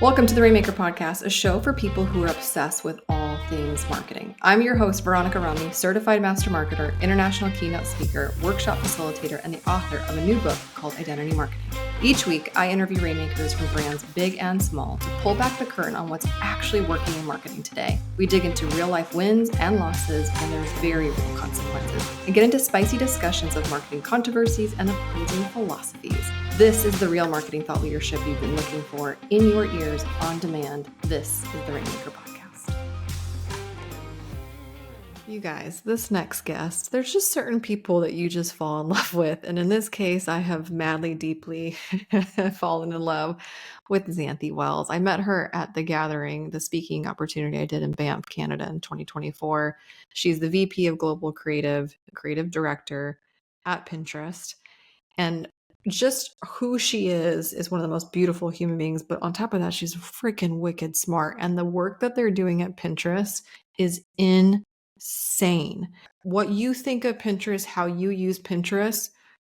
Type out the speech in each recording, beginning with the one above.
Welcome to the Rainmaker Podcast, a show for people who are obsessed with all things marketing. I'm your host, Veronica Romney, certified master marketer, international keynote speaker, workshop facilitator, and the author of a new book called Identity Marketing. Each week, I interview rainmakers from brands big and small to pull back the curtain on what's actually working in marketing today. We dig into real life wins and losses, and there's very real consequences, and get into spicy discussions of marketing controversies and opposing philosophies. This is the real marketing thought leadership you've been looking for in your ears on demand. This is the Rainmaker Podcast. You guys, this next guest, there's just certain people that you just fall in love with. And in this case, I have madly, deeply fallen in love with Xanthe Wells. I met her at the gathering, the speaking opportunity I did in Banff, Canada in 2024. She's the VP of Global Creative Director at Pinterest. And just who she is one of the most beautiful human beings. But on top of that, she's freaking wicked smart. And the work that they're doing at Pinterest is insane. What you think of Pinterest, how you use Pinterest,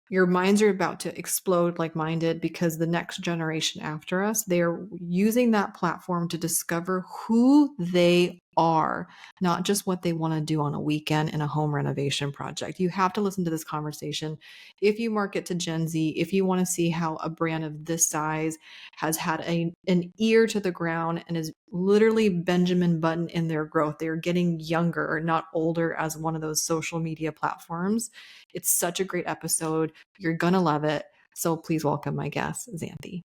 your minds are about to explode like mine did, because the next generation after us, they're using that platform to discover who they are, not just what they want to do on a weekend in a home renovation project. You have to listen to this conversation. If you market to Gen Z, if you want to see how a brand of this size has had an ear to the ground and is literally Benjamin Button in their growth, they're getting younger, not older, as one of those social media platforms. It's such a great episode. You're going to love it. So please welcome my guest, Xanthe.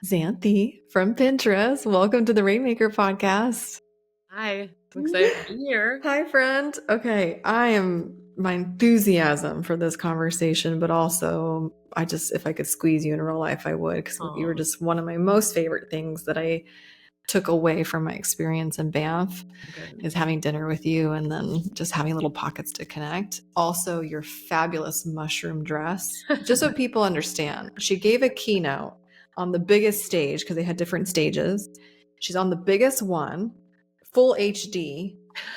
Xanthe from Pinterest. Welcome to the Rainmaker Podcast. Hi, I'm excited to be here. Hi, friend. Okay, my enthusiasm for this conversation, but also if I could squeeze you in real life, I would, because you were just one of my most favorite things that I took away from my experience in Banff is having dinner with you and then just having little pockets to connect. Also, your fabulous mushroom dress. Just so people understand, she gave a keynote on the biggest stage because they had different stages. She's on the biggest one, full HD,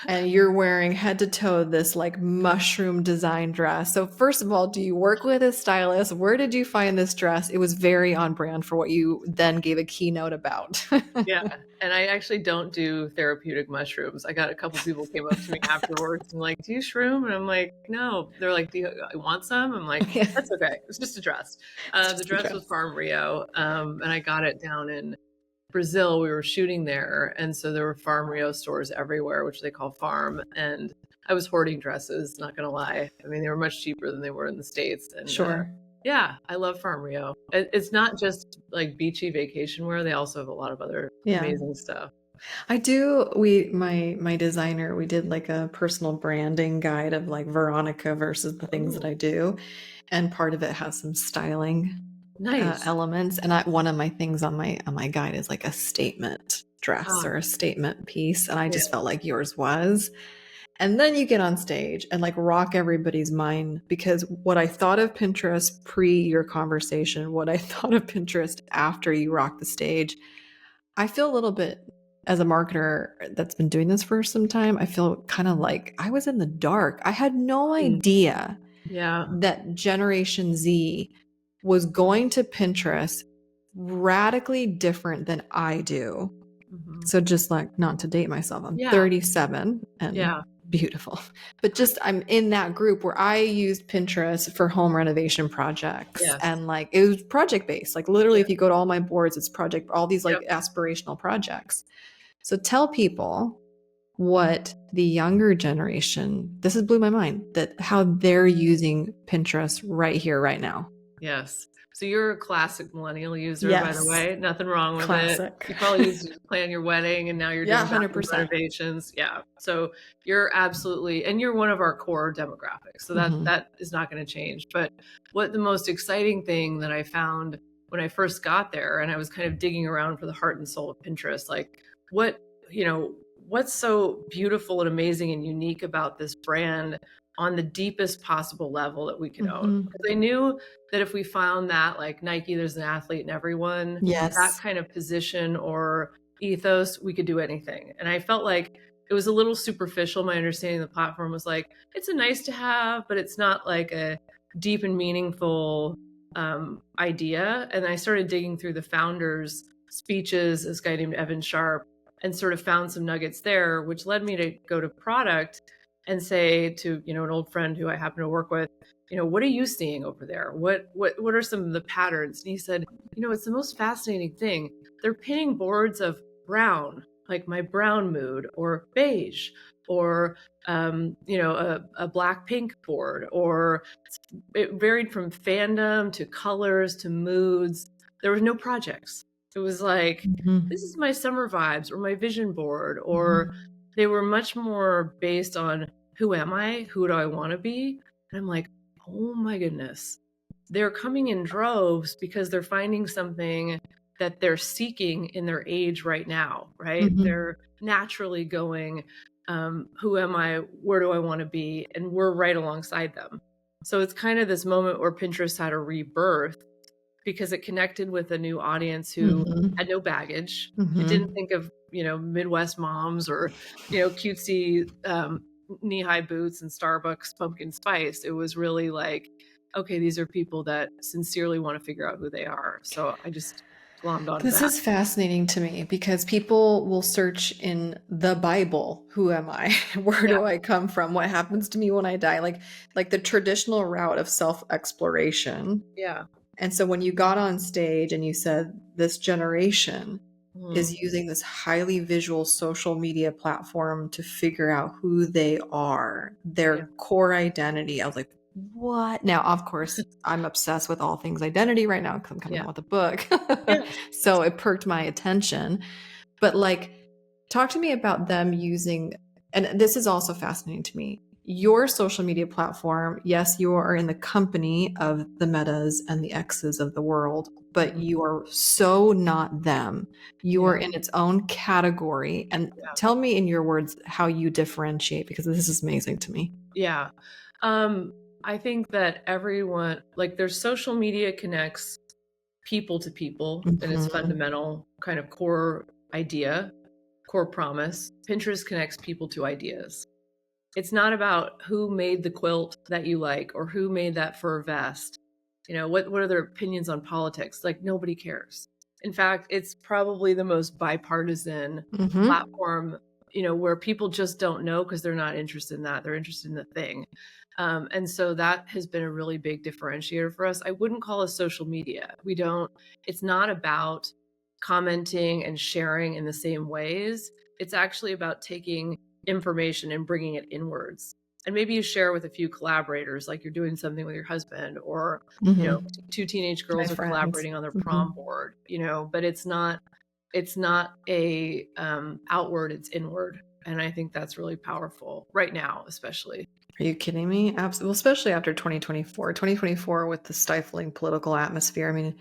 and you're wearing head to toe this like mushroom design dress. So first of all, do you work with a stylist? Where did you find this dress? It was very on brand for what you then gave a keynote about. Yeah, and I actually don't do therapeutic mushrooms. I got a couple people came up to me afterwards and like, do you shroom? And I'm like, no. They're like, do you want some? I'm like, that's okay. It's just a dress. The dress was Farm Rio, and I got it down in Brazil. We were shooting there, and so there were Farm Rio stores everywhere, which they call farm, and I was hoarding dresses, not gonna lie. I mean, they were much cheaper than they were in the States. And sure. Yeah, I love Farm Rio. It's not just like beachy vacation wear. They also have a lot of other amazing stuff. I do. My designer, we did like a personal branding guide of like Veronica versus the things that I do. And part of it has some styling elements. And one of my things on my guide is like a statement dress or a statement piece. And I just felt like yours was. And then you get on stage and like rock everybody's mind, because what I thought of Pinterest pre your conversation, what I thought of Pinterest after you rock the stage, I feel a little bit, as a marketer that's been doing this for some time, I feel kind of like I was in the dark. I had no idea that Generation Z was going to Pinterest radically different than I do. Mm-hmm. So just like, not to date myself, I'm 37 and beautiful, but just I'm in that group where I used Pinterest for home renovation projects. And like it was project based, like literally if you go to all my boards, it's all these like aspirational projects. So tell people what the younger generation, this has blew my mind, that how they're using Pinterest right here, right now. Yes. So you're a classic millennial user, by the way. Nothing wrong with it. You probably used to plan your wedding, and now you're doing 100% renovations. Yeah. So you're absolutely, and you're one of our core demographics. So that is not going to change. But what the most exciting thing that I found when I first got there, and I was kind of digging around for the heart and soul of Pinterest, like what's so beautiful and amazing and unique about this brand on the deepest possible level that we could own. Because I knew that if we found that, like Nike, there's an athlete in everyone, that kind of position or ethos, we could do anything. And I felt like it was a little superficial. My understanding of the platform was like, it's a nice to have, but it's not like a deep and meaningful idea. And I started digging through the founders speeches, this guy named Evan Sharp, and sort of found some nuggets there, which led me to go to product and say to, an old friend who I happen to work with, what are you seeing over there? What are some of the patterns? And he said, it's the most fascinating thing. They're painting boards of brown, like my brown mood, or beige, or a black pink board, or it varied from fandom to colors to moods. There were no projects. It was like, this is my summer vibes or my vision board, or they were much more based on who am I? Who do I want to be? And I'm like, oh my goodness. They're coming in droves because they're finding something that they're seeking in their age right now, right? They're naturally going, who am I? Where do I want to be? And we're right alongside them. So it's kind of this moment where Pinterest had a rebirth because it connected with a new audience who had no baggage. It didn't think of, Midwest moms or, cutesy knee-high boots and Starbucks pumpkin spice. It was really like, okay, these are people that sincerely want to figure out who they are. So I just glommed onto This that. is fascinating to me because people will search in the Bible, who am I? Where do I come from? What happens to me when I die? Like the traditional route of self-exploration. Yeah. And so when you got on stage and you said this generation is using this highly visual social media platform to figure out who they are, their core identity, I was like, what? Now, of course, I'm obsessed with all things identity right now because I'm coming out with a book. So it perked my attention. But talk to me about them using, and this is also fascinating to me, your social media platform. Yes, you are in the company of the Metas and the X's of the world, but you are so not them. You are in its own category. And tell me in your words how you differentiate, because this is amazing to me. Yeah. I think that everyone, their social media connects people to people in its fundamental kind of core idea, core promise. Pinterest connects people to ideas. It's not about who made the quilt that you like or who made that fur vest. What are their opinions on politics? Nobody cares. In fact, it's probably the most bipartisan platform, where people just don't know because they're not interested in that. They're interested in the thing. And so that has been a really big differentiator for us. I wouldn't call us social media. It's not about commenting and sharing in the same ways. It's actually about taking information and bringing it inwards. And maybe you share with a few collaborators, like you're doing something with your husband, or, two teenage girls are collaborating on their prom board, but it's not a outward, it's inward. And I think that's really powerful right now, especially. Are you kidding me? Absolutely. Well, especially after 2024 with the stifling political atmosphere. I mean,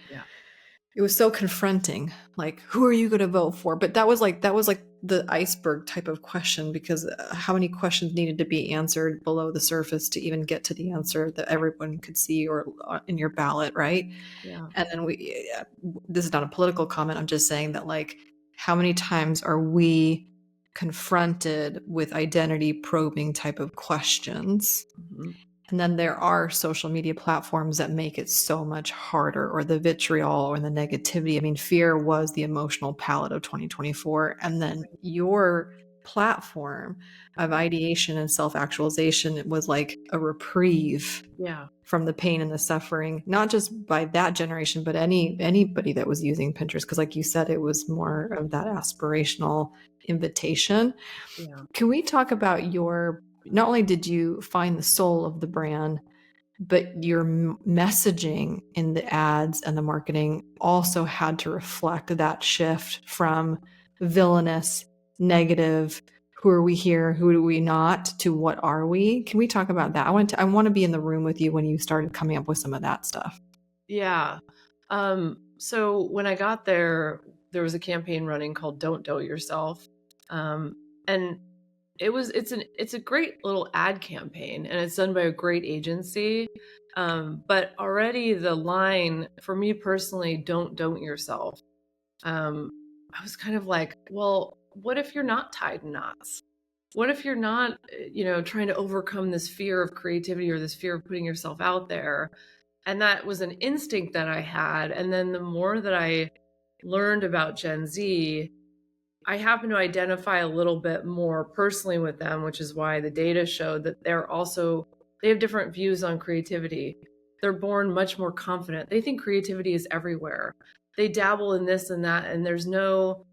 it was so confronting. Like, who are you going to vote for? But that was like the iceberg type of question, because how many questions needed to be answered below the surface to even get to the answer that everyone could see or in your ballot, right? Yeah. And then this is not a political comment. I'm just saying that how many times are we confronted with identity probing type of questions? And then there are social media platforms that make it so much harder, or the vitriol or the negativity. I mean, fear was the emotional palette of 2024. And then your platform of ideation and self-actualization was like a reprieve from the pain and the suffering, not just by that generation, but anybody that was using Pinterest. Because like you said, it was more of that aspirational invitation. Can we talk about not only did you find the soul of the brand, but your messaging in the ads and the marketing also had to reflect that shift from villainous, negative, who are we here, who do we not, to what are we? Can we talk about that? I want to be in the room with you when you started coming up with some of that stuff. Yeah. So when I got there was a campaign running called Don't Do It Yourself. And it's a great little ad campaign, and it's done by a great agency. But already the line for me personally, don't yourself. I was kind of like, well, what if you're not tied in knots? What if you're not, trying to overcome this fear of creativity or this fear of putting yourself out there? And that was an instinct that I had. And then the more that I learned about Gen Z, I happen to identify a little bit more personally with them, which is why the data showed that they have different views on creativity. They're born much more confident. They think creativity is everywhere. They dabble in this and that, and there's no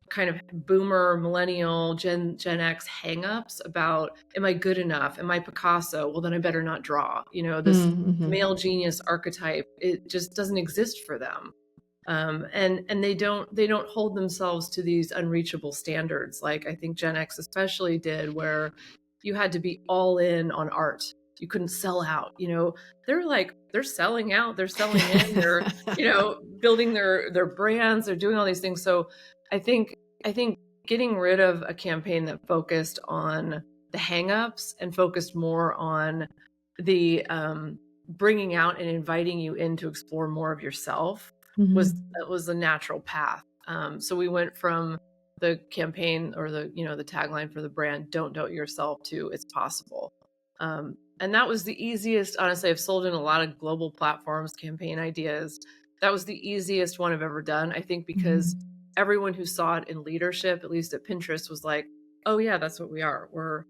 kind of boomer, millennial, Gen X hangups about, am I good enough? Am I Picasso? Well, then I better not draw. This male genius archetype, it just doesn't exist for them. And they don't hold themselves to these unreachable standards like I think Gen X especially did, where you had to be all in on art. You couldn't sell out. They're selling out, they're selling in, they're building their brands, they're doing all these things. So I think getting rid of a campaign that focused on the hangups and focused more on the bringing out and inviting you in to explore more of yourself was a natural path. So we went from the campaign or the tagline for the brand, "Don't doubt yourself," to "It's possible." And that was the easiest. Honestly, I've sold in a lot of global platforms, campaign ideas. That was the easiest one I've ever done, I think, because everyone who saw it in leadership, at least at Pinterest, was like, "Oh yeah, that's what we are. We're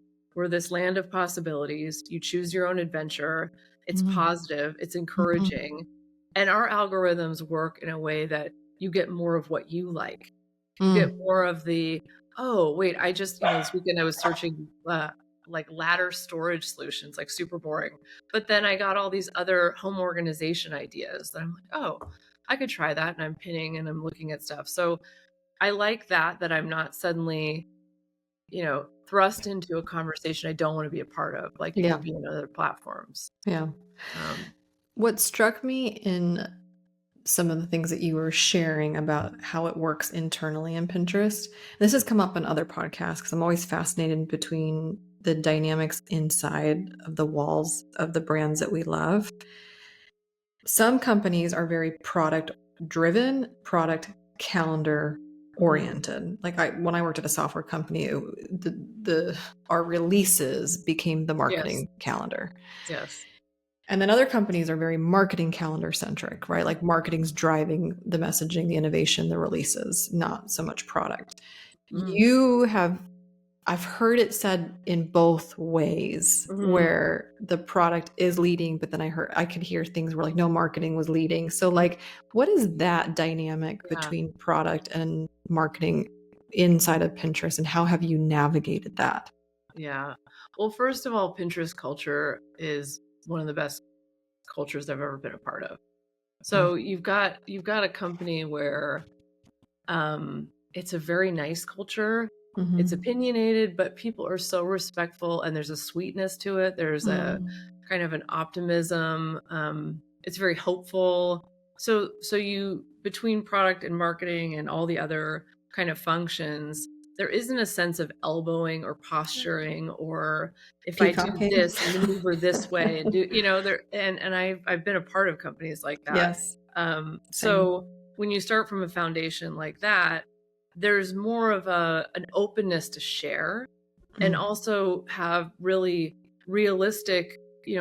this land of possibilities. You choose your own adventure. It's positive. It's encouraging." And our algorithms work in a way that you get more of what you like. You get more of the, oh, wait, I just, this weekend I was searching like ladder storage solutions, like super boring. But then I got all these other home organization ideas that I'm like, oh, I could try that. And I'm pinning and I'm looking at stuff. So I like that I'm not suddenly, thrust into a conversation I don't want to be a part of, like you could be on other platforms. Yeah. What struck me in some of the things that you were sharing about how it works internally in Pinterest, this has come up in other podcasts because I'm always fascinated between the dynamics inside of the walls of the brands that we love. Some companies are very product driven, product calendar oriented. Like when I worked at a software company, our releases became the marketing calendar. Yes. And then other companies are very marketing calendar centric, right? Like marketing's driving the messaging, the innovation, the releases, not so much product. I've heard it said in both ways, where the product is leading, but then I could hear things where like no, marketing was leading. So like, what is that dynamic between product and marketing inside of Pinterest, and how have you navigated that? Yeah. Well, first of all, Pinterest culture is one of the best cultures I've ever been a part of. So you've got a company where it's a very nice culture. It's opinionated, but people are so respectful, and there's a sweetness to it. There's a kind of an optimism. It's very hopeful. So you, between product and marketing and all the other kind of functions, there isn't a sense of elbowing or posturing, or if Peacocking. I do this and maneuver this way and do, there, and I've been a part of companies like that. Yes. So when you start from a foundation like that, there's more of an openness to share and also have really realistic,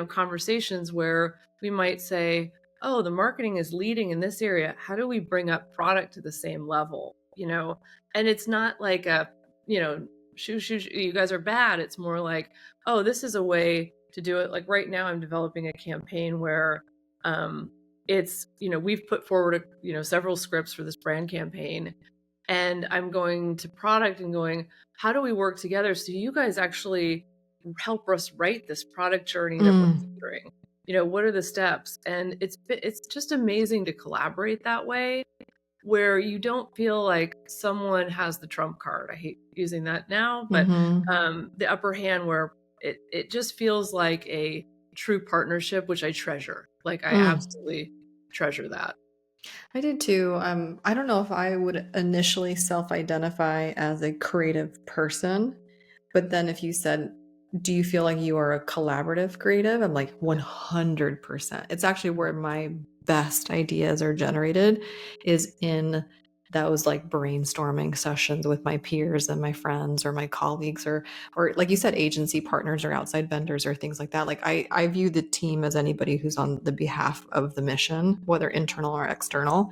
conversations where we might say, oh, the marketing is leading in this area. How do we bring up product to the same level? And it's not like a, shoo, you guys are bad. It's more like, oh, this is a way to do it. Like right now I'm developing a campaign where it's, we've put forward, several scripts for this brand campaign, and I'm going to product and going, how do we work together so you guys actually help us write this product journey that we're featuring? What are the steps? And it's just amazing to collaborate that way, where you don't feel like someone has the trump card. I hate using that now, but the upper hand, where it just feels like a true partnership, which I treasure. Like I absolutely treasure that. I did too. I don't know if I would initially self-identify as a creative person, but then if you said, do you feel like you are a collaborative creative? I'm like 100%. It's actually where my best ideas are generated, is in those like brainstorming sessions with my peers and my friends or my colleagues or like you said, agency partners or outside vendors or things like that. Like I view the team as anybody who's on the behalf of the mission, whether internal or external.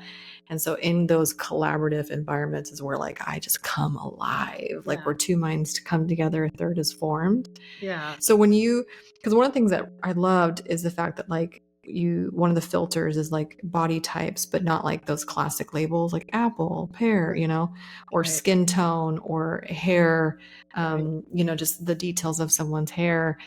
And so in those collaborative environments is where like I just come alive, like where two minds to come together, a third is formed. Yeah. So because one of the things that I loved is the fact that like one of the filters is like body types, but not like those classic labels like apple, pear, or skin tone or hair, just the details of someone's hair.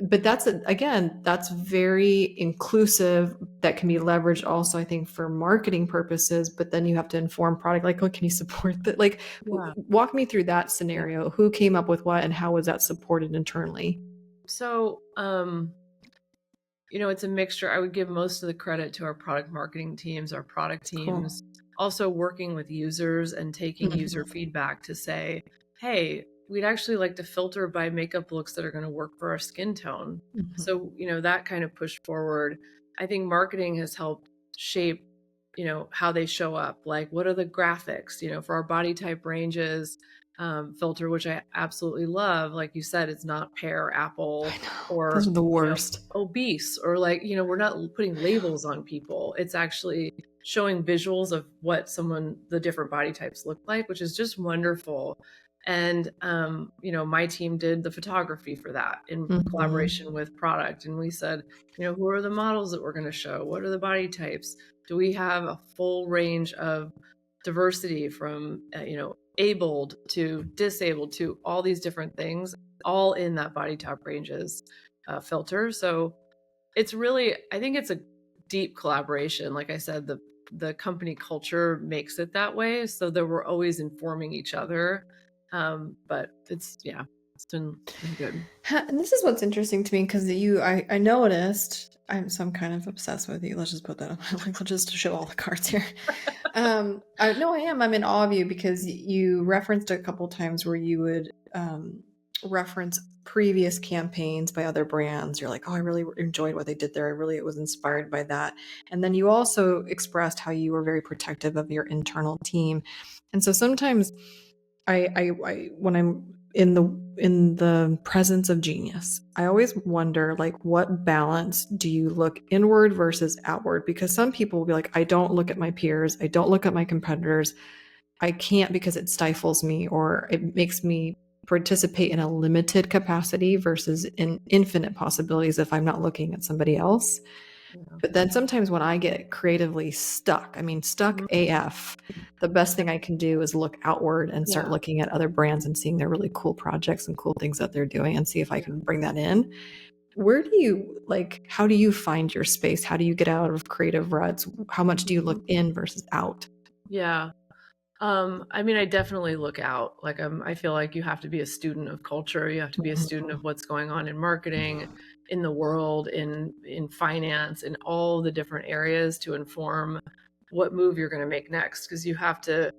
But that's very inclusive. That can be leveraged also, I think, for marketing purposes, but then you have to inform product, like, can you support that? Like, walk me through that scenario. Who came up with what and how was that supported internally? So, it's a mixture. I would give most of the credit to our product marketing teams, our product teams, also working with users and taking user feedback to say, hey, we'd actually like to filter by makeup looks that are going to work for our skin tone. So, that kind of pushed forward. I think marketing has helped shape, how they show up. Like, what are the graphics, for our body type ranges, filter, which I absolutely love. Like you said, it's not pear, apple, or those are the worst. Obese, or like, we're not putting labels on people. It's actually showing visuals of what the different body types look like, which is just wonderful. And, my team did the photography for that in collaboration with product. And we said, who are the models that we're going to show? What are the body types? Do we have a full range of diversity from, abled to disabled to all these different things, all in that body type ranges filter. So it's really, I think it's a deep collaboration. Like I said, the company culture makes it that way, so that we're always informing each other. But it's been good. And this is what's interesting to me, because I noticed, I'm kind of obsessed with you. Let's just put that on my link. I'll just show all the cards here. I'm in awe of you, because you referenced a couple times where you would reference previous campaigns by other brands. You're like, oh, I really enjoyed what they did there. It was inspired by that. And then you also expressed how you were very protective of your internal team. And so sometimes I when I'm in the presence of genius, I always wonder, like, what balance do you look inward versus outward? Because some people will be like, I don't look at my peers, I don't look at my competitors, I can't, because it stifles me, or it makes me participate in a limited capacity versus in infinite possibilities if I'm not looking at somebody else. But then sometimes when I get creatively stuck AF, the best thing I can do is look outward and start looking at other brands and seeing their really cool projects and cool things that they're doing, and see if I can bring that in. How do you find your space? How do you get out of creative ruts? How much do you look in versus out? Yeah. I definitely look out. Like, I feel like you have to be a student of culture. You have to be a student of what's going on in marketing, in the world, in finance, in all the different areas to inform what move you're going to make next. Because you have to,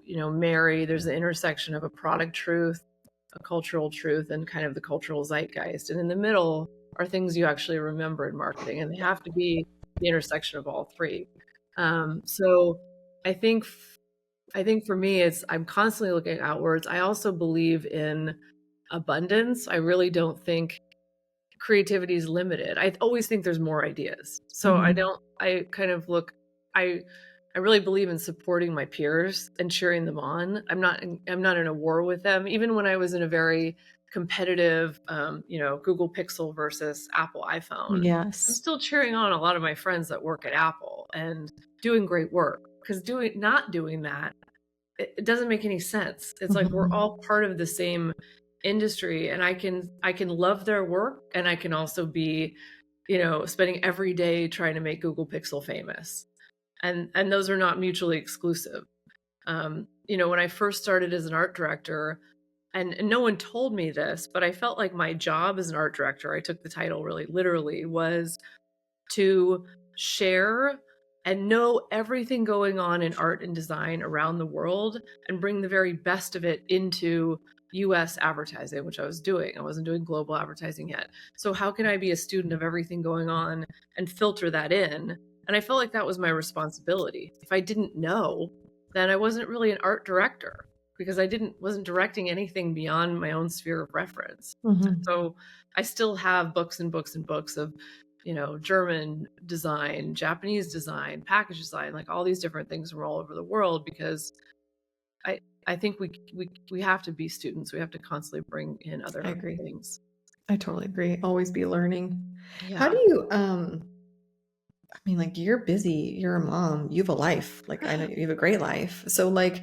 marry. There's the intersection of a product truth, a cultural truth, and kind of the cultural zeitgeist. And in the middle are things you actually remember in marketing, and they have to be the intersection of all three. So I think for me, I'm constantly looking outwards. I also believe in abundance. I really don't think creativity is limited. I always think there's more ideas. So I really believe in supporting my peers and cheering them on. I'm not in a war with them. Even when I was in a very competitive, Google Pixel versus Apple iPhone, Yes, I'm still cheering on a lot of my friends that work at Apple and doing great work, because not doing that, it doesn't make any sense. It's like we're all part of the same industry, and I can love their work, and I can also be, spending every day trying to make Google Pixel famous, and those are not mutually exclusive. When I first started as an art director, and no one told me this, but I felt like my job as an art director, I took the title really literally, was to share and know everything going on in art and design around the world, and bring the very best of it into US advertising, which I was doing. I wasn't doing global advertising yet. So how can I be a student of everything going on and filter that in? And I felt like that was my responsibility. If I didn't know, then I wasn't really an art director because I wasn't directing anything beyond my own sphere of reference. Mm-hmm. So I still have books and books and books of, German design, Japanese design, package design, like all these different things from all over the world, because I think we have to be students. We have to constantly bring in other things. I totally agree. Always be learning. Yeah. How do you, I mean, like, you're busy, you're a mom, you have a life. Like, I know you have a great life. So, like,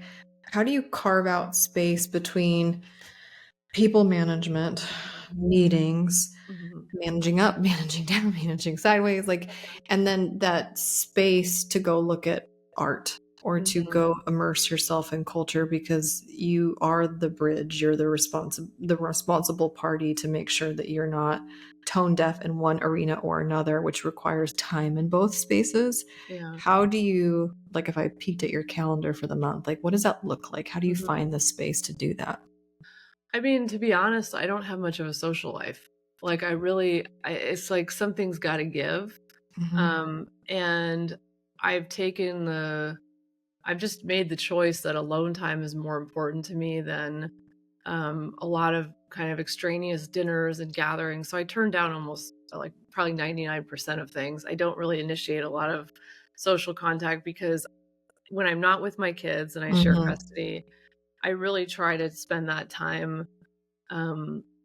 how do you carve out space between people management, meetings, managing up, managing down, managing sideways, like, and then that space to go look at art or to go immerse yourself in culture, because you are the bridge, you're the responsible party to make sure that you're not tone deaf in one arena or another, which requires time in both spaces. Yeah. How do you, like, if I peeked at your calendar for the month, like, what does that look like? How do you find the space to do that? I mean, to be honest, I don't have much of a social life. Like, it's like something's got to give. And I've just made the choice that alone time is more important to me than a lot of kind of extraneous dinners and gatherings. So I turn down almost like probably 99% of things. I don't really initiate a lot of social contact because when I'm not with my kids and I share custody, I really try to spend that time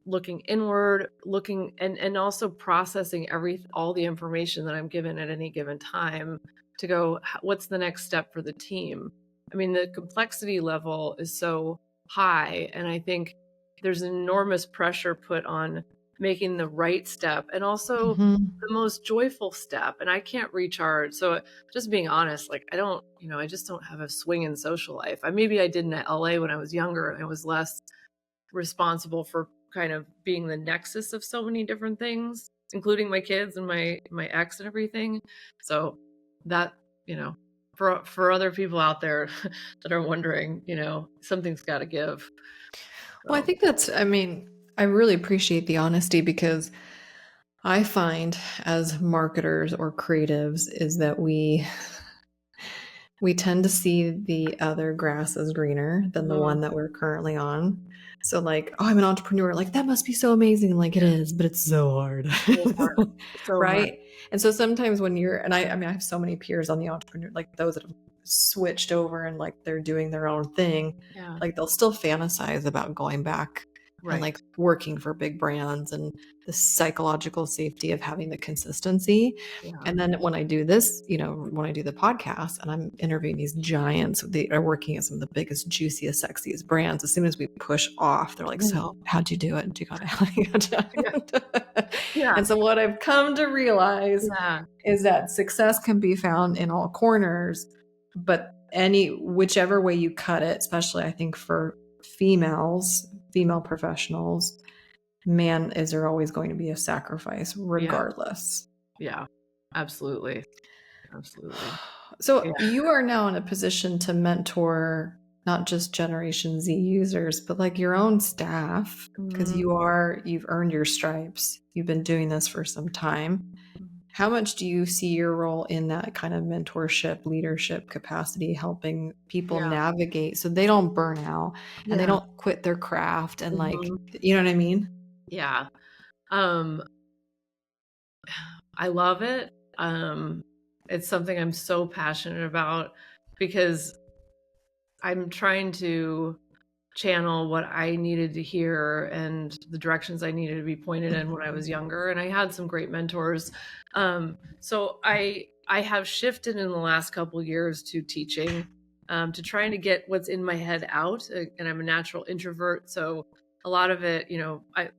looking inward, looking and also processing all the information that I'm given at any given time to go, what's the next step for the team? I mean, the complexity level is so high, and I think there's enormous pressure put on making the right step and also the most joyful step. And I can't recharge. So just being honest, like I just don't have a swing in social life. Maybe I did in LA when I was younger and I was less responsible for kind of being the nexus of so many different things, including my kids and my ex and everything. So that, for other people out there that are wondering, something's got to give. Well, I think I really appreciate the honesty, because I find as marketers or creatives is that we tend to see the other grass as greener than the one that we're currently on. So, like, oh, I'm an entrepreneur. Like, that must be so amazing. Like, it is, but it's so hard. So right? hard. And so sometimes when I have so many peers on the entrepreneur, like those that have switched over and like they're doing their own thing, like they'll still fantasize about going back and like working for big brands and the psychological safety of having the consistency. And then when I do this, when I do the podcast and I'm interviewing these giants, they are working at some of the biggest, juiciest, sexiest brands. As soon as we push off, they're like, so how'd you do it? And so what I've come to realize is that success can be found in all corners, but whichever way you cut it, especially I think for female professionals, man, is there always going to be a sacrifice regardless. Yeah, absolutely. So you are now in a position to mentor not just Generation Z users, but like your own staff, because you've earned your stripes. You've been doing this for some time. How much do you see your role in that kind of mentorship, leadership capacity, helping people navigate so they don't burn out and they don't quit their craft and like, you know what I mean? Yeah. I love it. It's something I'm so passionate about because I'm trying to channel what I needed to hear and the directions I needed to be pointed in when I was younger. And I had some great mentors. So I have shifted in the last couple of years to teaching, to trying to get what's in my head out. And I'm a natural introvert. So a lot of it,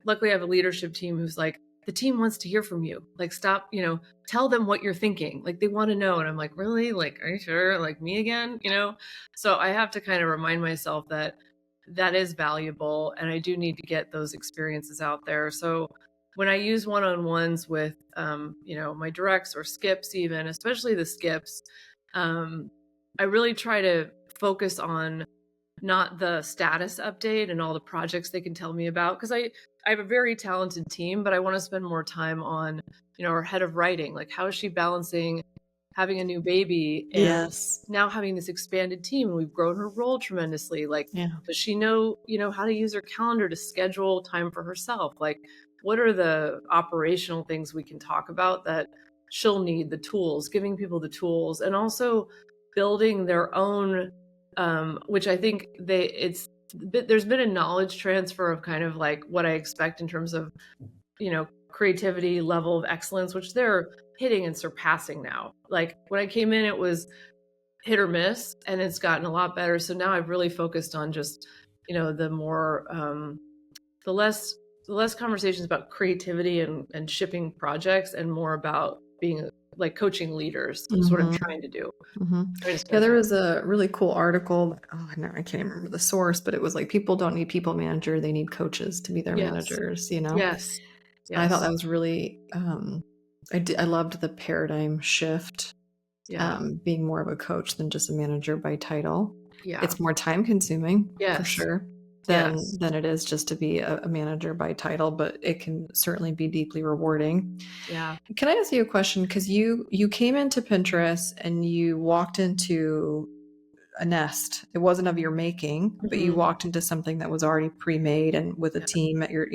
luckily I have a leadership team who's like, the team wants to hear from you. Like, stop, tell them what you're thinking. Like, they want to know. And I'm like, really? Like, are you sure? Like, me again? So I have to kind of remind myself that is valuable. And I do need to get those experiences out there. So when I use one-on-ones with, my directs or skips, even, especially the skips, I really try to focus on not the status update and all the projects they can tell me about, because I have a very talented team, but I want to spend more time on, our head of writing. Like, how is she balancing having a new baby and now having this expanded team, and we've grown her role tremendously. Like, does she know, how to use her calendar to schedule time for herself? Like, what are the operational things we can talk about that she'll need, the tools, giving people the tools, and also building their own, which I think there's been a knowledge transfer of kind of like what I expect in terms of, creativity, level of excellence, which they're hitting and surpassing now. Like when I came in, it was hit or miss, and it's gotten a lot better. So now I've really focused on just, the more, the less conversations about creativity and shipping projects, and more about being like coaching leaders. Is what I'm trying to do. Yeah, there was a really cool article. Oh, no, I can't remember the source, but it was like, people don't need people manager, they need coaches to be their managers, Yes. And I thought that was really, I loved the paradigm shift, being more of a coach than just a manager by title. It's more time consuming, for sure, than it is just to be a manager by title, but it can certainly be deeply rewarding. Can I ask you a question? Because you came into Pinterest and you walked into a nest. It wasn't of your making, but you walked into something that was already pre-made and with a team at your,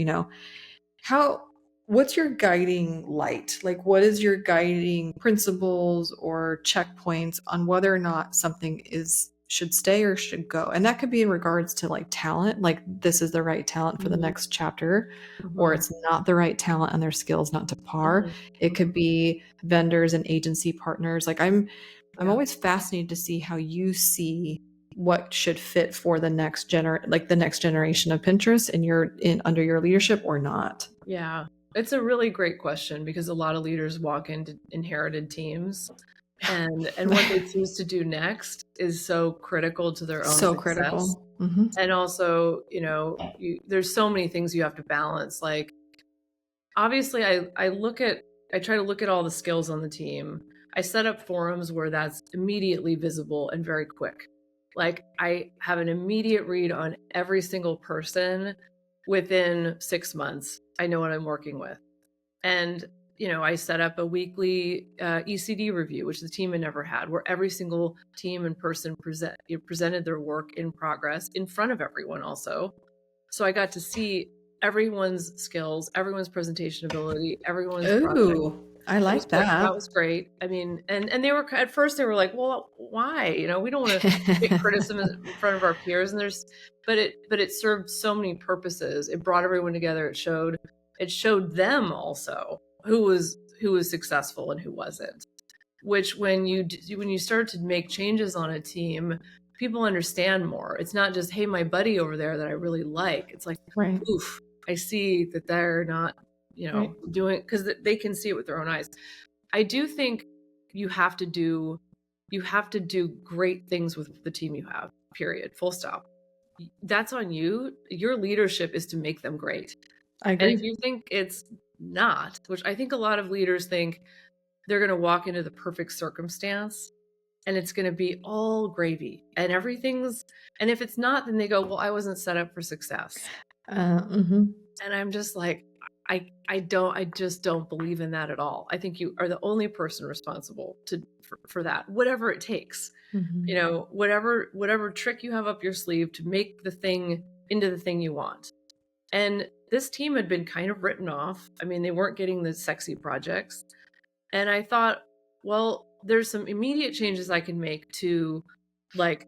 what's your guiding light? Like, what is your guiding principles or checkpoints on whether or not something should stay or should go? And that could be in regards to like talent, like this is the right talent for the next chapter, or it's not the right talent and their skills not to par. It could be vendors and agency partners. Like I'm always fascinated to see how you see what should fit for the next generation of Pinterest and under your leadership or not. Yeah. It's a really great question, because a lot of leaders walk into inherited teams, and what they choose to do next is so critical to their own success. Critical. And also, there's so many things you have to balance. Like, obviously I try to look at all the skills on the team. I set up forums where that's immediately visible and very quick. Like, I have an immediate read on every single person within 6 months. I know what I'm working with. And, I set up a weekly ECD review, which the team had never had, where every single team and person presented their work in progress in front of everyone also. So I got to see everyone's skills, everyone's presentation ability, everyone's project. I like that. That was great. I mean, and they were, at first they were like, well, why? We don't want to get criticism in front of our peers. And but it served so many purposes. It brought everyone together. It showed them also who was successful and who wasn't. Which when you start to make changes on a team, people understand more. It's not just, hey, my buddy over there that I really like. It's like, oof, I see that they're not, doing, because they can see it with their own eyes. I do think you have to do great things with the team you have, period, full stop. That's on you. Your leadership is to make them great. I agree. And if you think it's not, which I think a lot of leaders think, they're going to walk into the perfect circumstance and it's going to be all gravy and and if it's not, then they go, well, I wasn't set up for success. And I'm just like, I just don't believe in that at all. I think you are the only person responsible for that, whatever it takes. Whatever trick you have up your sleeve to make the thing into the thing you want. And this team had been kind of written off. I mean, they weren't getting the sexy projects. And I thought, well, there's some immediate changes I can make to, like,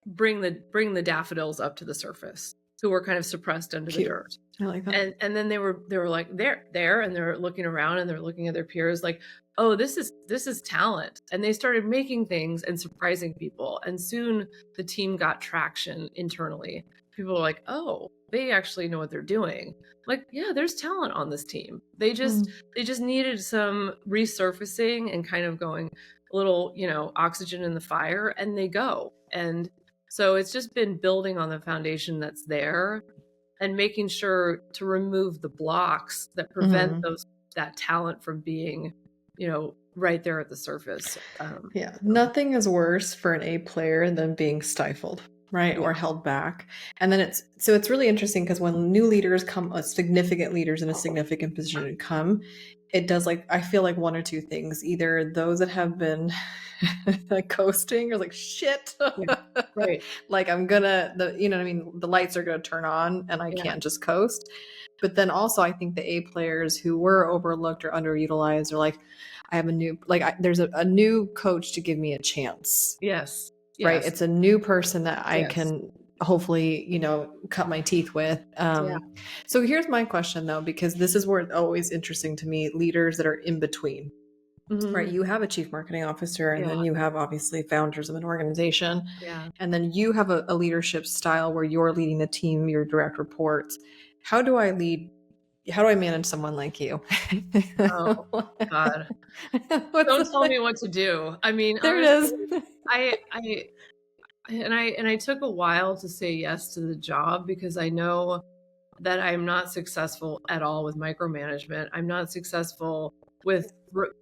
bring the daffodils up to the surface, who were kind of suppressed under the dirt. I like that. And then they were like, there, and they're looking around and they're looking at their peers like, oh, this is talent. And they started making things and surprising people. And soon the team got traction internally. People were like, oh, they actually know what they're doing. Like, yeah, there's talent on this team. They just needed some resurfacing and kind of going a little, oxygen in the fire, and they go. And so it's just been building on the foundation that's there and making sure to remove the blocks that prevent that talent from being, right there at the surface. Nothing is worse for an A player than being stifled. Right. Or held back. And then it's really interesting, because when new leaders come, significant leaders in a significant position come, it does, like, I feel like one or two things. Either those that have been like coasting or like, shit. Yeah. Right. Like I'm gonna, you know what I mean? The lights are gonna turn on and I Yeah. can't just coast. But then also I think the A players who were overlooked or underutilized are like, I have a new, like, there's a new coach to give me a chance. Yes. Right. Yes. It's a new person that I Yes. can hopefully, you know, cut my teeth with. Yeah. So here's my question though, because this is where it's always interesting to me, leaders that are in between. Right. You have a chief marketing officer, and then you have obviously founders of an organization. Yeah. And then you have a leadership style where you're leading the team, your direct reports. How do I manage someone like you? Oh God. Don't tell me what to do. I mean, there it honestly, is. I took a while to say yes to the job because I know that I'm not successful at all with micromanagement. I'm not successful with,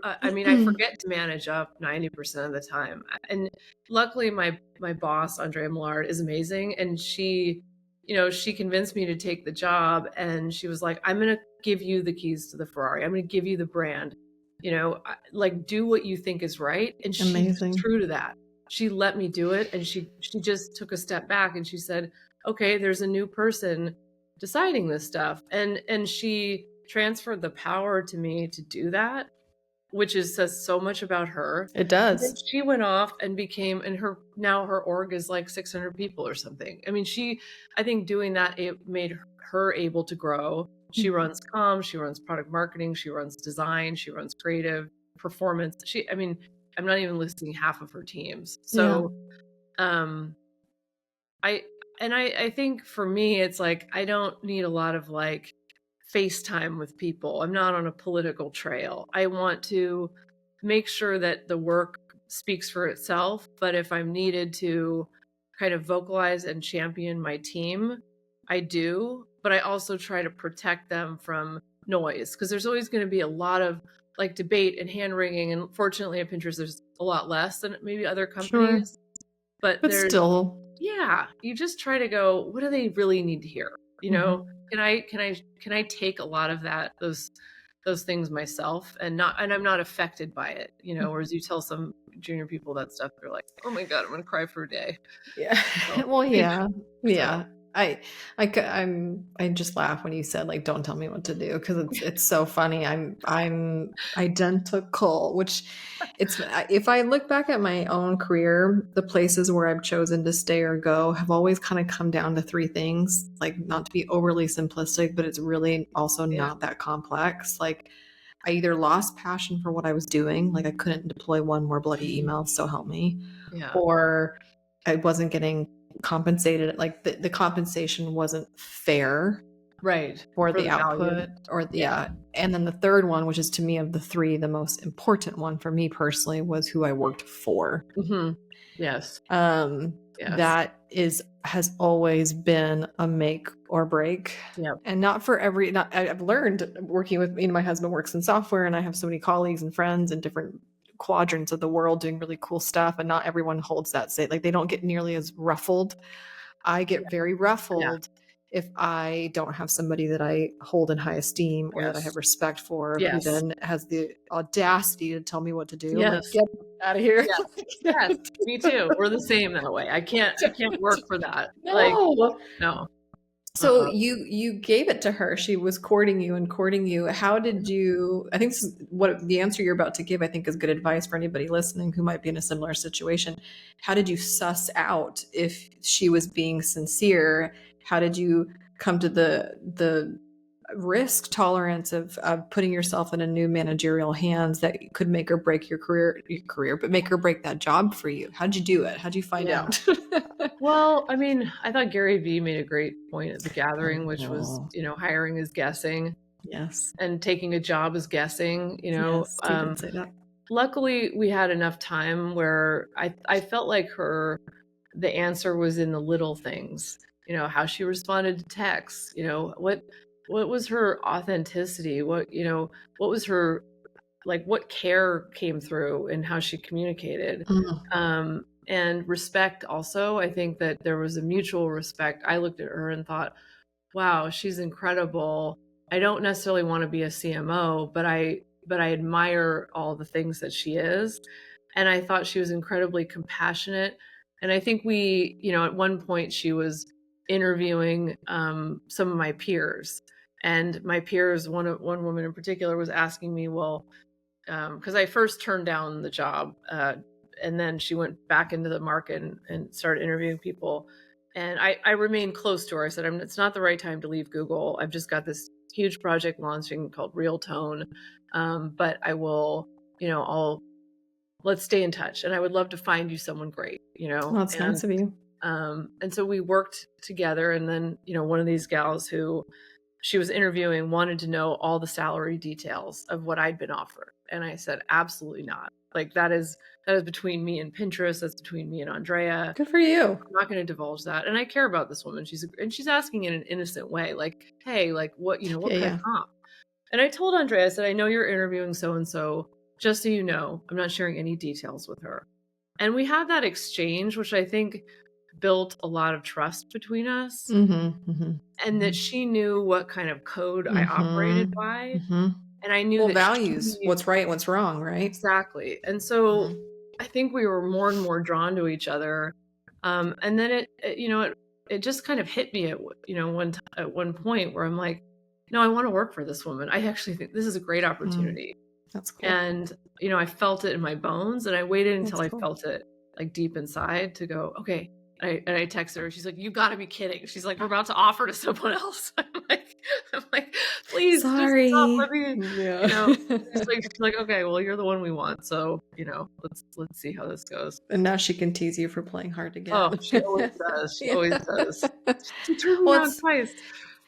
I mean, I forget to manage up 90% of the time. And luckily my boss, Andrea Millard, is amazing. And she, you know, she convinced me to take the job, and she was like, I'm going to give you the keys to the Ferrari. I'm going to give you the brand, you know, like do what you think is right. And she's true to that. She let me do it. And she just took a step back and she said, okay, there's a new person deciding this stuff, and she transferred the power to me to do that, which says so much about her. It And then does. she went off and became, and now her org is like 600 people or something. I mean, I think doing that, it made her able to grow. She runs comms, she runs product marketing, she runs design, she runs creative performance. I mean, I'm not even listing half of her teams. So I think for me, it's like, I don't need a lot of like FaceTime with people. I'm not on a political trail. I want to make sure that the work speaks for itself. But if I'm needed to kind of vocalize and champion my team, I do. But I also try to protect them from noise, because there's always going to be a lot of like debate and hand wringing. And fortunately at Pinterest, there's a lot less than maybe other companies. But there's still, you just try to go, what do they really need to hear? You know, can I take a lot of those things myself, and I'm not affected by it, you know, whereas you tell some junior people that stuff, they're like, oh my God, I'm gonna cry for a day. Yeah. So, Well, yeah. Yeah. So. I just laugh when you said like, don't tell me what to do, because it's so funny. I'm identical, which if I look back at my own career, the places where I've chosen to stay or go have always kind of come down to three things, like not to be overly simplistic, but it's really also not that complex. Like I either lost passion for what I was doing, like I couldn't deploy one more bloody email, so help me, or I wasn't getting compensated, like the compensation wasn't fair for the output, or and then the third one, which is to me of the three the most important one for me personally, was who I worked for. That has always been a make or break. And not I've learned working with, my husband works in software, and I have so many colleagues and friends in different quadrants of the world doing really cool stuff, and not everyone holds that state. Like they don't get nearly as ruffled. I get very ruffled if I don't have somebody that I hold in high esteem, or that I have respect for, who then has the audacity to tell me what to do. Like, get out of here. Yes, me too. We're the same that way. I can't work for that. No. Like, no. So you gave it to her. She was courting you. How did you, I think this is what the answer you're about to give, I think is good advice for anybody listening who might be in a similar situation. How did you suss out if she was being sincere? How did you come to the risk tolerance of putting yourself in a new managerial hands that could make or break your career, but make or break that job for you? How'd you do it? How'd you find out? Well, I mean, I thought Gary Vee made a great point at the gathering, which was, hiring is guessing. Yes. And taking a job is guessing, He did say that. Luckily we had enough time where I felt like the answer was in the little things, how she responded to texts, what was her authenticity, what was her, like, what care came through in how she communicated. And respect also. I think that there was a mutual respect. I looked at her and thought, wow, she's incredible. I don't necessarily want to be a CMO, but I but I admire all the things that she is. And I thought she was incredibly compassionate. And I think we, at one point she was interviewing some of my peers. And my peers, one woman in particular, was asking me, well, because I first turned down the job, and then she went back into the market and started interviewing people. And I remained close to her. I said, it's not the right time to leave Google. I've just got this huge project launching called Real Tone, but I will, let's stay in touch. And I would love to find you someone great, Well, that's nice of you. And so we worked together. And then, one of these gals who she was interviewing wanted to know all the salary details of what I'd been offered. And I said, absolutely not. Like that is between me and Pinterest. That's between me and Andrea. Good for you. I'm not going to divulge that. And I care about this woman. She's asking in an innocent way, like, hey, like what kind of comp? And I told Andrea, I said, I know you're interviewing so-and-so, just so you know, I'm not sharing any details with her. And we had that exchange, which I think built a lot of trust between us. And that she knew what kind of code I operated by. And I knew that values, what's right, what's wrong, right? Exactly. And so I think we were more and more drawn to each other. And then it just kind of hit me at one point where I'm like, no, I want to work for this woman. I actually think this is a great opportunity. That's cool. And, I felt it in my bones, and I waited until I felt it like deep inside to go, okay. And I texted her. She's like, "You got to be kidding!" She's like, "We're about to offer to someone else." I'm like, "Please, sorry." Just stop. Let me, She's like, "Okay, well, you're the one we want, so let's see how this goes." And now she can tease you for playing hard to get. Oh, she always does. She always does. She turned me down twice.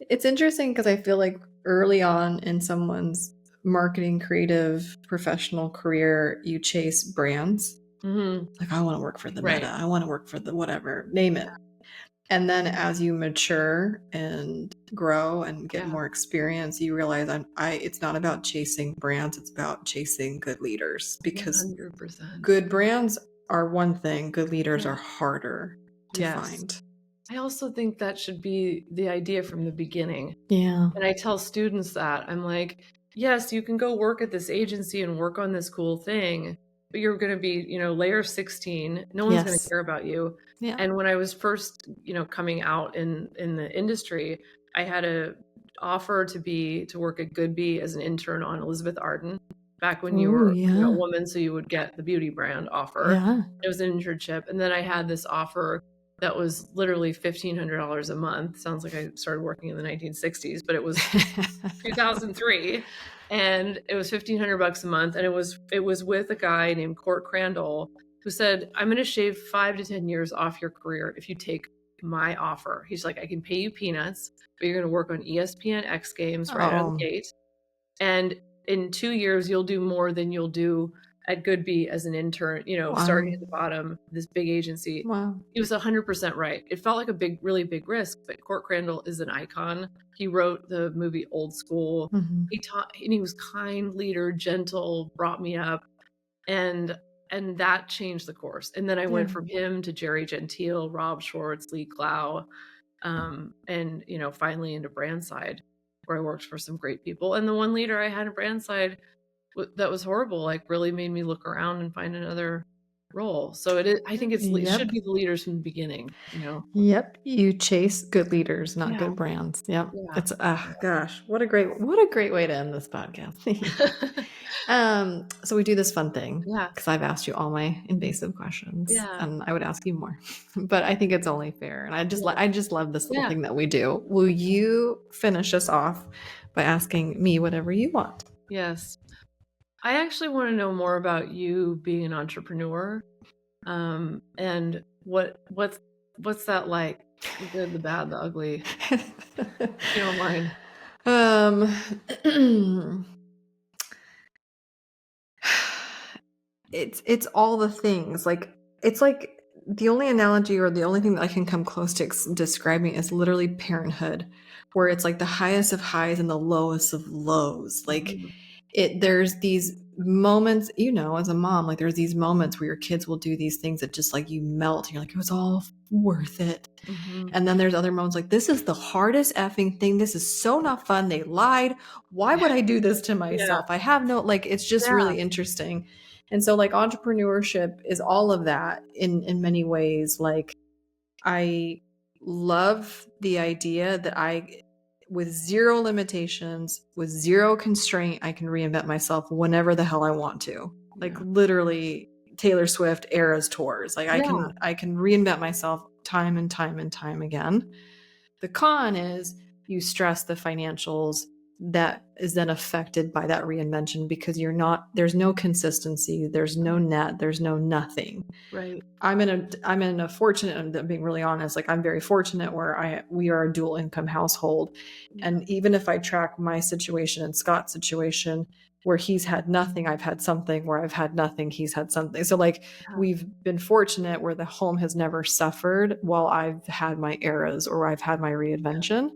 It's interesting because I feel like early on in someone's marketing, creative, professional career, you chase brands. Like, I want to work for the Meta. I want to work for the whatever, name it. And then as you mature and grow and get more experience, you realize it's not about chasing brands. It's about chasing good leaders, because 100%. Good brands are one thing. Good leaders are harder to find. I also think that should be the idea from the beginning. Yeah. And I tell students that I'm like, yes, you can go work at this agency and work on this cool thing, but you're going to be, layer 16. No one's going to care about you. Yeah. And when I was first, coming out in the industry, I had a offer to work at Goodby as an intern on Elizabeth Arden back when you were a woman. So you would get the beauty brand offer. Yeah. It was an internship. And then I had this offer that was literally $1,500 a month. Sounds like I started working in the 1960s, but it was 2003. And it was $1,500 a month. And it was with a guy named Court Crandall, who said, I'm going to shave 5 to 10 years off your career if you take my offer. He's like, I can pay you peanuts, but you're going to work on ESPN X Games right out of the gate. And in 2 years, you'll do more than you'll do at Goodby as an intern, starting at the bottom, this big agency. Wow. He was 100% right. It felt like a really big risk, but Court Crandall is an icon. He wrote the movie Old School. He taught, and he was kind, leader, gentle, brought me up. And that changed the course. And then I went from him to Jerry Gentile, Rob Schwartz, Lee Clow, and, finally into Brandside, where I worked for some great people. And the one leader I had at Brandside that was horrible, like really made me look around and find another role. So I think it should be the leaders from the beginning, Yep. You chase good leaders, not good brands. Yep. Yeah. It's, gosh, what a great way to end this podcast. So we do this fun thing. Yeah. Because I've asked you all my invasive questions. Yeah. And I would ask you more, but I think it's only fair. And I just love this little thing that we do. Will you finish us off by asking me whatever you want? Yes. I actually want to know more about you being an entrepreneur, and what's that like? The good, the bad, the ugly. If you don't mind. It's all the things. Like, it's like the only analogy or the only thing that I can come close to describing is literally parenthood, where it's like the highest of highs and the lowest of lows. Like, there's these moments, as a mom, like there's these moments where your kids will do these things that just like you melt. And you're like, it was all worth it. Mm-hmm. And then there's other moments like, this is the hardest effing thing. This is so not fun. They lied. Why would I do this to myself? I have no, like, it's just really interesting. And so like entrepreneurship is all of that in many ways. Like I love the idea that with zero limitations, with zero constraint, I can reinvent myself whenever the hell I want to. Like literally Taylor Swift Eras tours. Like I can reinvent myself time and time and time again. The con is you stress the financials that is then affected by that reinvention because there's no consistency, there's no net, there's no nothing. Right. I'm in a fortunate, I'm being really honest, like I'm very fortunate where we are a dual income household. And even if I track my situation and Scott's situation, where he's had nothing, I've had something, where I've had nothing, he's had something. So like we've been fortunate where the home has never suffered while I've had my eras or I've had my reinvention.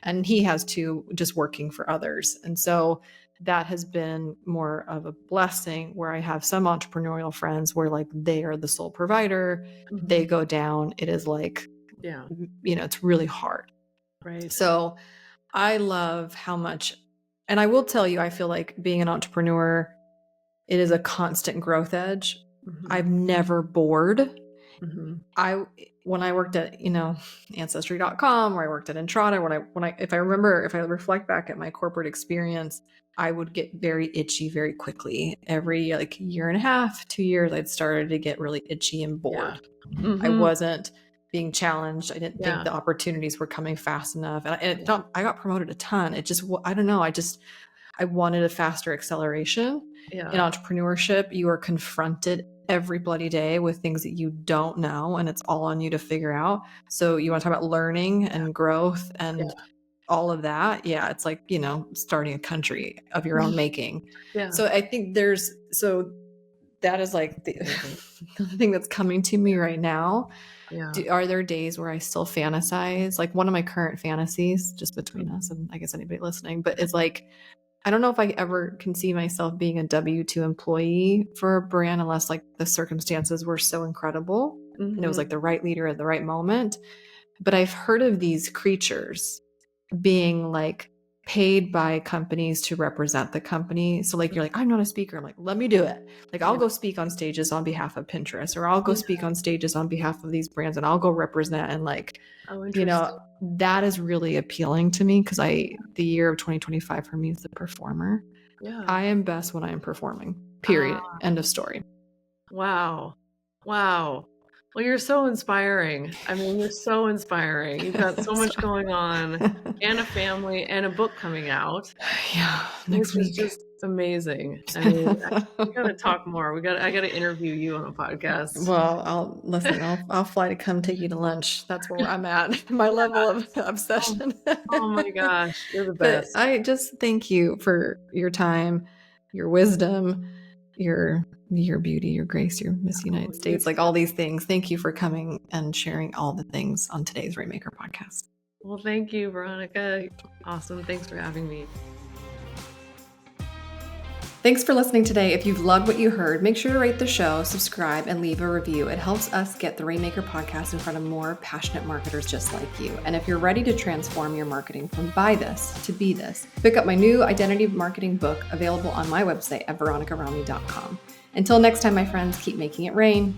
And he has too, just working for others. And so that has been more of a blessing where I have some entrepreneurial friends where like they are the sole provider, they go down. It is like, it's really hard. Right. So I love how much, and I will tell you, I feel like being an entrepreneur, it is a constant growth edge. I'm never bored. When I worked at, Ancestry.com, where I worked at Entrada, if I reflect back at my corporate experience, I would get very itchy very quickly. Every like year and a half, 2 years, I'd started to get really itchy and bored. I wasn't being challenged. I didn't think the opportunities were coming fast enough. And I got promoted a ton. It just, I don't know. I wanted a faster acceleration. In entrepreneurship, you are confronted every bloody day with things that you don't know, and it's all on you to figure out. So you want to talk about learning and growth and all of that. Yeah. It's like, starting a country of your own making. So I think that is like the thing that's coming to me right now. Are there days where I still fantasize? Like one of my current fantasies, just between us and I guess anybody listening, but it's like, I don't know if I ever can see myself being a W-2 employee for a brand unless like the circumstances were so incredible and it was like the right leader at the right moment. But I've heard of these creatures being like paid by companies to represent the company. So like, you're like, I'm not a speaker. I'm like, let me do it. Like I'll go speak on stages on behalf of Pinterest, or I'll go speak on stages on behalf of these brands, and I'll go represent. And like, that is really appealing to me because the year of 2025 for me is the performer. I am best when I am performing, period. End of story. Wow. Well, you're so inspiring. I mean, you're so inspiring. You've got so much going on, and a family, and a book coming out. Next week. Is just amazing. I mean, we got to talk more. I got to interview you on a podcast. Well, I'll fly to come take you to lunch. That's where I'm at. My level of obsession. Oh my gosh, you're the best. But I just thank you for your time, your wisdom, your beauty, your grace, your Miss United States, like all these things. Thank you for coming and sharing all the things on today's Rainmaker podcast. Well, thank you, Veronica. Awesome. Thanks for having me. Thanks for listening today. If you've loved what you heard, make sure to rate the show, subscribe, and leave a review. It helps us get the Rainmaker podcast in front of more passionate marketers just like you. And if you're ready to transform your marketing from buy this to be this, pick up my new identity marketing book available on my website at veronicaromney.com. Until next time, my friends, keep making it rain.